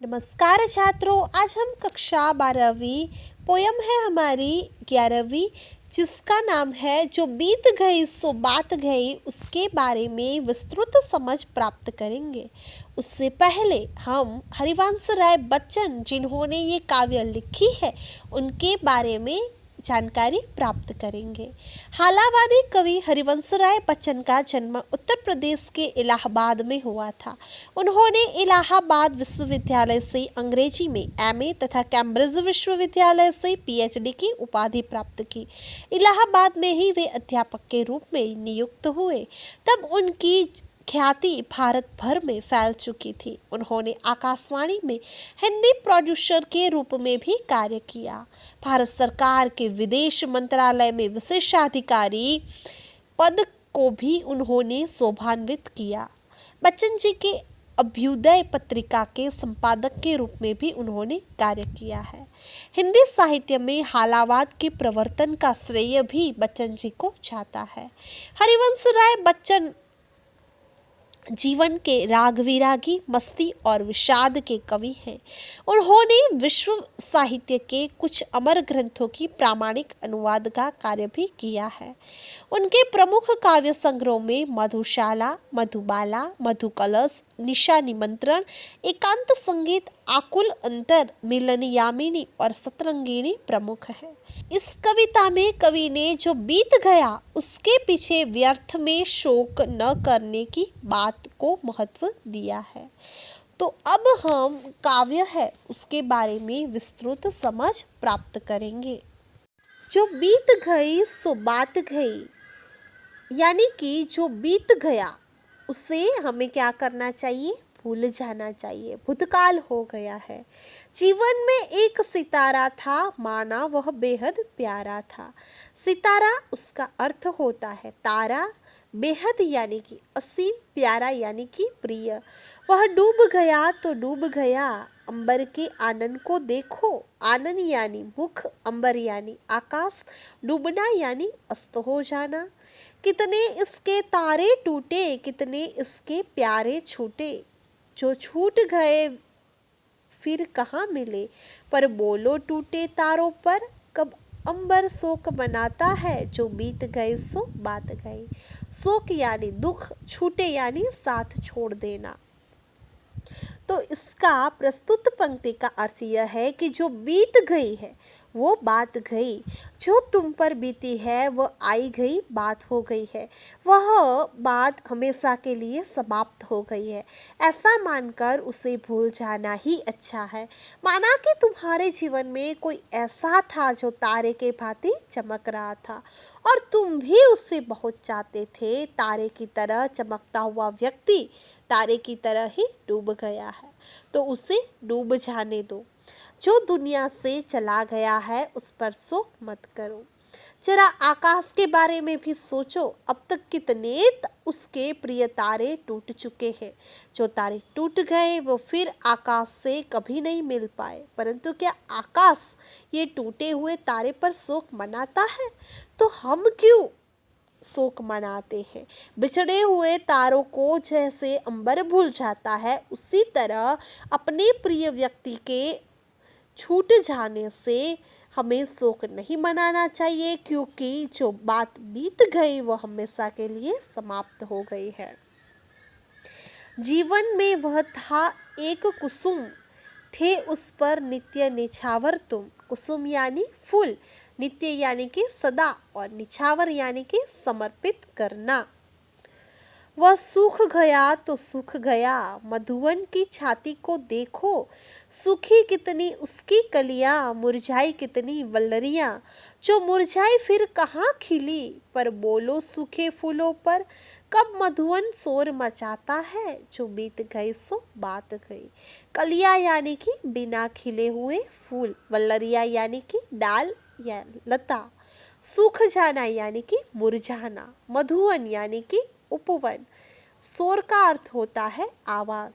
नमस्कार छात्रों, आज हम कक्षा 12वीं पोयम है हमारी 11वीं, जिसका नाम है जो बीत गई सो बात गई, उसके बारे में विस्तृत समझ प्राप्त करेंगे। उससे पहले हम हरिवंश राय बच्चन जिन्होंने ये काव्य लिखी है उनके बारे में जानकारी प्राप्त करेंगे। हालावादी कवि हरिवंश राय बच्चन का जन्म उत्तर प्रदेश के इलाहाबाद में हुआ था। उन्होंने इलाहाबाद विश्वविद्यालय से अंग्रेजी में एमए तथा कैम्ब्रिज विश्वविद्यालय से पीएचडी की उपाधि प्राप्त की। इलाहाबाद में ही वे अध्यापक के रूप में नियुक्त हुए। तब उनकी ख्याति भारत भर में फैल चुकी थी। उन्होंने आकाशवाणी में हिंदी प्रोड्यूसर के रूप में भी कार्य किया। भारत सरकार के विदेश मंत्रालय में विशेषाधिकारी पद को भी उन्होंने शोभान्वित किया। बच्चन जी के अभ्युदय पत्रिका के संपादक के रूप में भी उन्होंने कार्य किया है। हिंदी साहित्य में हालावाद के प्रवर्तन का श्रेय भी बच्चन जी को जाता है। हरिवंश राय बच्चन जीवन के राग विरागी, मस्ती और विषाद के कवि हैं। उन्होंने विश्व साहित्य के कुछ अमर ग्रंथों की प्रामाणिक अनुवाद का कार्य भी किया है। उनके प्रमुख काव्य संग्रहों में मधुशाला, मधुबाला, मधुकलश, निशा निमंत्रण, एकांत संगीत, आकुल अंतर, मिलन यामिनी और सतरंगिणी प्रमुख है। इस कविता में कवि ने जो बीत गया उसके पीछे व्यर्थ में शोक न करने की बात को महत्व दिया है। तो अब हम काव्य है उसके बारे में विस्तृत समझ प्राप्त करेंगे। जो बीत गई सो बात गई, यानी कि जो बीत गया उसे हमें क्या करना चाहिए? भूल जाना चाहिए। भूतकाल हो गया है। जीवन में एक सितारा था, माना वह बेहद प्यारा था। सितारा उसका अर्थ होता है तारा, बेहद यानी कि असीम, प्यारा यानी कि प्रिय। वह डूब गया तो डूब गया, अंबर के आनंद को देखो। आनंद यानी मुख, अंबर यानी आकाश, डूबना यानी अस्त हो जाना। कितने इसके तारे टूटे, कितने इसके प्यारे छूटे। जो छूट गए फिर कहाँ मिले, पर बोलो टूटे तारों पर। कब अंबर शोक मनाता है, जो बीत गए सो बात गई। शोक यानी दुख, छूटे यानी साथ छोड़ देना। तो इसका प्रस्तुत पंक्ति का अर्थ यह है कि जो बीत गई है वो बात गई। जो तुम पर बीती है वह आई गई बात हो गई है। वह बात हमेशा के लिए समाप्त हो गई है। ऐसा मानकर उसे भूल जाना ही अच्छा है। माना कि तुम्हारे जीवन में कोई ऐसा था जो तारे के भांति चमक रहा था और तुम भी उससे बहुत चाहते थे। तारे की तरह चमकता हुआ व्यक्ति तारे की तरह ही डूब गया है, तो उसे डूब जाने दो। जो दुनिया से चला गया है उस पर शोक मत करो। जरा आकाश के बारे में भी सोचो। अब तक कितने उसके प्रिय तारे टूट चुके हैं। जो तारे टूट गए वो फिर आकाश से कभी नहीं मिल पाए, परंतु क्या आकाश ये टूटे हुए तारे पर शोक मनाता है? तो हम क्यों शोक मनाते हैं? बिछड़े हुए तारों को जैसे अंबर भूल जाता है, उसी तरह अपने प्रिय व्यक्ति के छूट जाने से हमें शोक नहीं मनाना चाहिए, क्योंकि जो बात बीत गई वो हमेशा के लिए समाप्त हो गई है। जीवन में वह था एक कुसुम, थे उस पर नित्य निछावर तुम। कुसुम यानी फूल, नित्य यानी कि सदा और निछावर यानी कि समर्पित करना। वह सूख गया तो सूख गया, मधुवन की छाती को देखो। सूखी कितनी उसकी कलियां, मुरझाई कितनी वल्लरियां। जो मुरझाई फिर कहाँ खिली, पर बोलो सूखे फूलों पर। कब मधुवन शोर मचाता है, जो बीत गई सो बात गई। कलियां यानी कि बिना खिले हुए फूल, वल्लरिया यानी कि डाल या लता, सूख जाना यानी कि मुरझाना, मधुवन यानी कि उपवन। शोर का अर्थ होता है आवाज।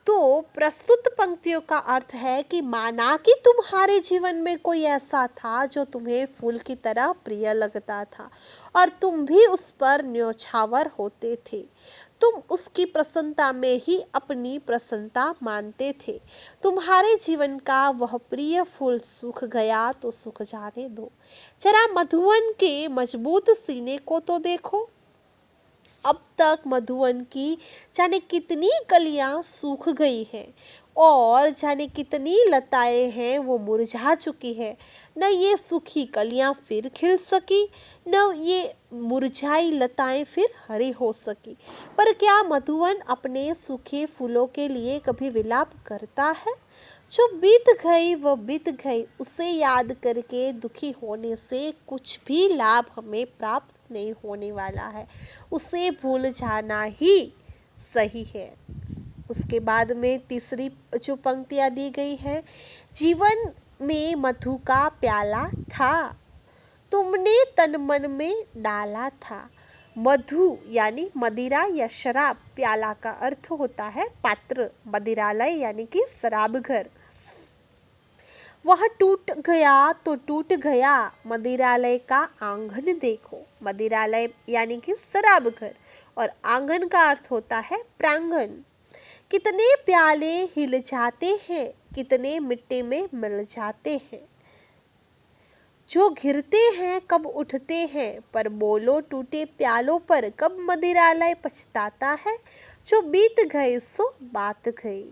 तो प्रस्तुत पंक्तियों का अर्थ है कि माना कि तुम्हारे जीवन में कोई ऐसा था जो तुम्हें फूल की तरह प्रिय लगता था और तुम भी उस पर न्योछावर होते थे। तुम उसकी प्रसन्नता में ही अपनी प्रसन्नता मानते थे। तुम्हारे जीवन का वह प्रिय फूल सूख गया तो सूख जाने दो। जरा मधुवन के मजबूत सीने को तो देखो। अब तक मधुवन की जाने कितनी कलियां सूख गई हैं और जाने कितनी लताएं हैं वो मुरझा चुकी है। न ये सूखी कलियां फिर खिल सकी, न ये मुरझाई लताएं फिर हरी हो सकी। पर क्या मधुवन अपने सूखे फूलों के लिए कभी विलाप करता है? जो बीत गई वह बीत गई, उसे याद करके दुखी होने से कुछ भी लाभ हमें प्राप्त नहीं होने वाला है। उसे भूल जाना ही सही है। उसके बाद में तीसरी जो पंक्तियां दी गई है, जीवन में मधु का प्याला था, तुमने तन मन में डाला था। मधु यानी मदिरा या शराब, प्याला का अर्थ होता है पात्र, मदिरालय यानी कि शराब घर। वह टूट गया तो टूट गया, मदिरालय का आंगन देखो। मदिरालय यानी कि शराब घर और आंगन का अर्थ होता है प्रांगण। कितने प्याले हिल जाते हैं, कितने मिट्टी में मिल जाते हैं। जो घिरते हैं कब उठते हैं, पर बोलो टूटे प्यालों पर कब मदिरालय पछताता है। जो बीत गए सो बात गई।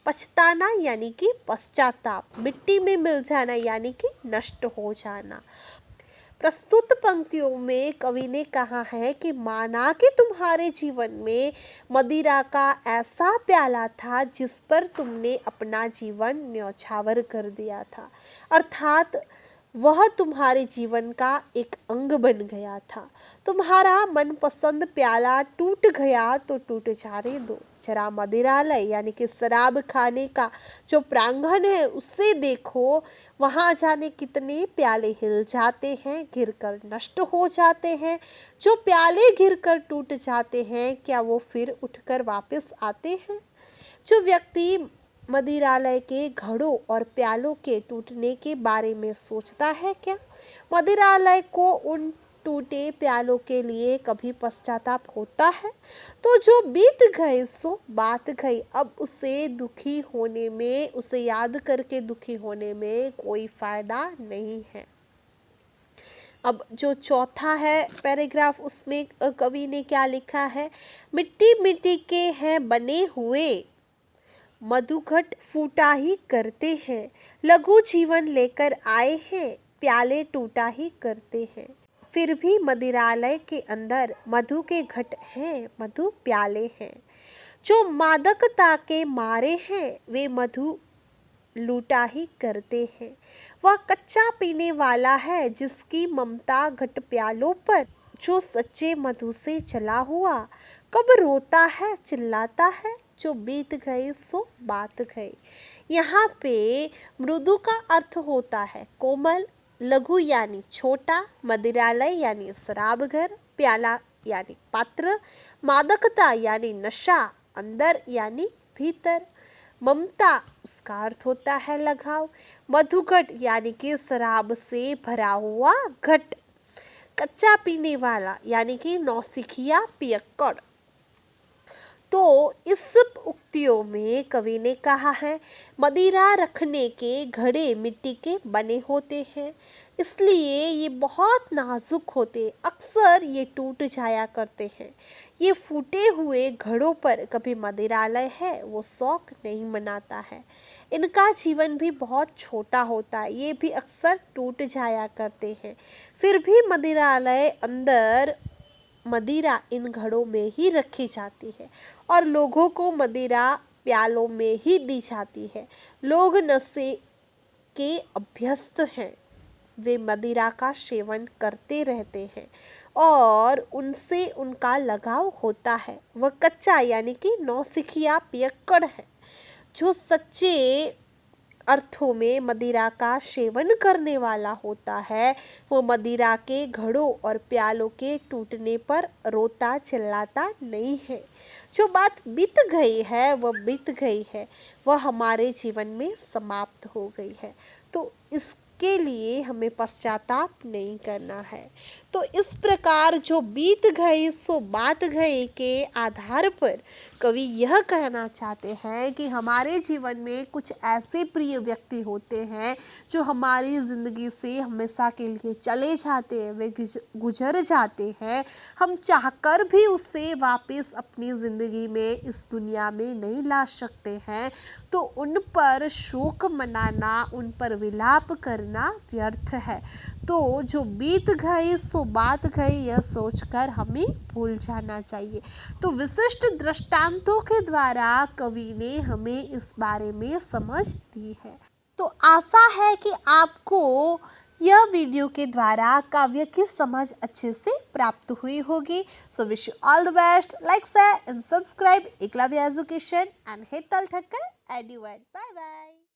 पछताना यानी कि पश्चाताप, मिट्टी में मिल जाना यानी कि नष्ट हो जाना। प्रस्तुत पंक्तियों में कवि ने कहा है कि माना कि तुम्हारे जीवन में मदिरा का ऐसा प्याला था जिस पर तुमने अपना जीवन न्यौछावर कर दिया था, अर्थात वह तुम्हारे जीवन का एक अंग बन गया था। तुम्हारा मनपसंद प्याला टूट गया तो टूट जाने दो। जरा मदिरालय यानी कि शराब खाने का जो प्रांगण है उसे देखो। वहां जाने कितने प्याले हिल जाते हैं, गिरकर नष्ट हो जाते हैं। जो प्याले गिरकर टूट जाते हैं, क्या वो फिर उठकर वापस आते हैं? जो व्यक्ति मदिरालय के घड़ों और प्यालों के टूटने के बारे में सोचता है, क्या मदिरालय को उन टूटे प्यालों के लिए कभी पश्चाताप होता है? तो जो बीत गए सो बात गई। अब उसे दुखी होने में, उसे याद करके दुखी होने में कोई फायदा नहीं है। अब जो चौथा है पैराग्राफ, उसमें कवि ने क्या लिखा है, मिट्टी मिट्टी के हैं बने हुए, मधुघट फूटा ही करते हैं। लघु जीवन लेकर आए हैं, प्याले टूटा ही करते हैं। फिर भी मदिरालय के अंदर मधु के घट हैं, मधु प्याले हैं। जो मादकता के मारे हैं, वे मधु लूटा ही करते हैं। वह कच्चा पीने वाला है जिसकी ममता घट प्यालों पर, जो सच्चे मधु से चला हुआ कब रोता है चिल्लाता है। जो बीत गए सो बात गई। यहाँ पे मृदु का अर्थ होता है कोमल, लघु यानी छोटा, मदिरालय यानी शराब घर, प्याला यानी पात्र, मादकता यानी नशा, अंदर यानी भीतर, ममता उसका अर्थ होता है लगाव, मधुघट यानी कि शराब से भरा हुआ घट, कच्चा पीने वाला यानी कि नौसिखिया पियक्कड़। तो इस उक्तियों में कवि ने कहा है, मदिरा रखने के घड़े मिट्टी के बने होते हैं, इसलिए ये बहुत नाजुक होते, अक्सर ये टूट जाया करते हैं। ये फूटे हुए घड़ों पर कभी मदिरालय है वो शौक नहीं मनाता है। इनका जीवन भी बहुत छोटा होता है, ये भी अक्सर टूट जाया करते हैं। फिर भी मदिरालय अंदर मदिरा इन घड़ों में ही रखी जाती है और लोगों को मदिरा प्यालों में ही दी जाती है। लोग नशे के अभ्यस्त हैं, वे मदिरा का सेवन करते रहते हैं और उनसे उनका लगाव होता है। वह कच्चा यानी कि नौसिखिया पियक्कड़ है। जो सच्चे अर्थों में मदिरा का सेवन करने वाला होता है, वो मदिरा के घड़ों और प्यालों के टूटने पर रोता चिल्लाता नहीं है। जो बात बीत गई है वह बीत गई है, वह हमारे जीवन में समाप्त हो गई है। तो इस उसके लिए हमें पश्चाताप नहीं करना है। तो इस प्रकार जो बीत गए सो बात गए के आधार पर कवि यह कहना चाहते हैं कि हमारे जीवन में कुछ ऐसे प्रिय व्यक्ति होते हैं जो हमारी ज़िंदगी से हमेशा के लिए चले जाते हैं, वे गुजर जाते हैं। हम चाहकर भी उससे वापस अपनी ज़िंदगी में इस दुनिया में नहीं ला सकते हैं। तो उन पर शोक मनाना, उन पर विलाप करना व्यर्थ है। तो जो बीत गए सो बात गई, यह सोचकर हमें भूल जाना चाहिए। तो विशिष्ट दृष्टांतों के द्वारा कवि ने हमें इस बारे में समझ दी है। तो आशा है कि आपको यह वीडियो के द्वारा काव्य की समझ अच्छे से प्राप्त हुई होगी। So wish you all the best. Like, share and subscribe Eklavya education and Hetal Thakkar एडुवर्ड। Bye bye.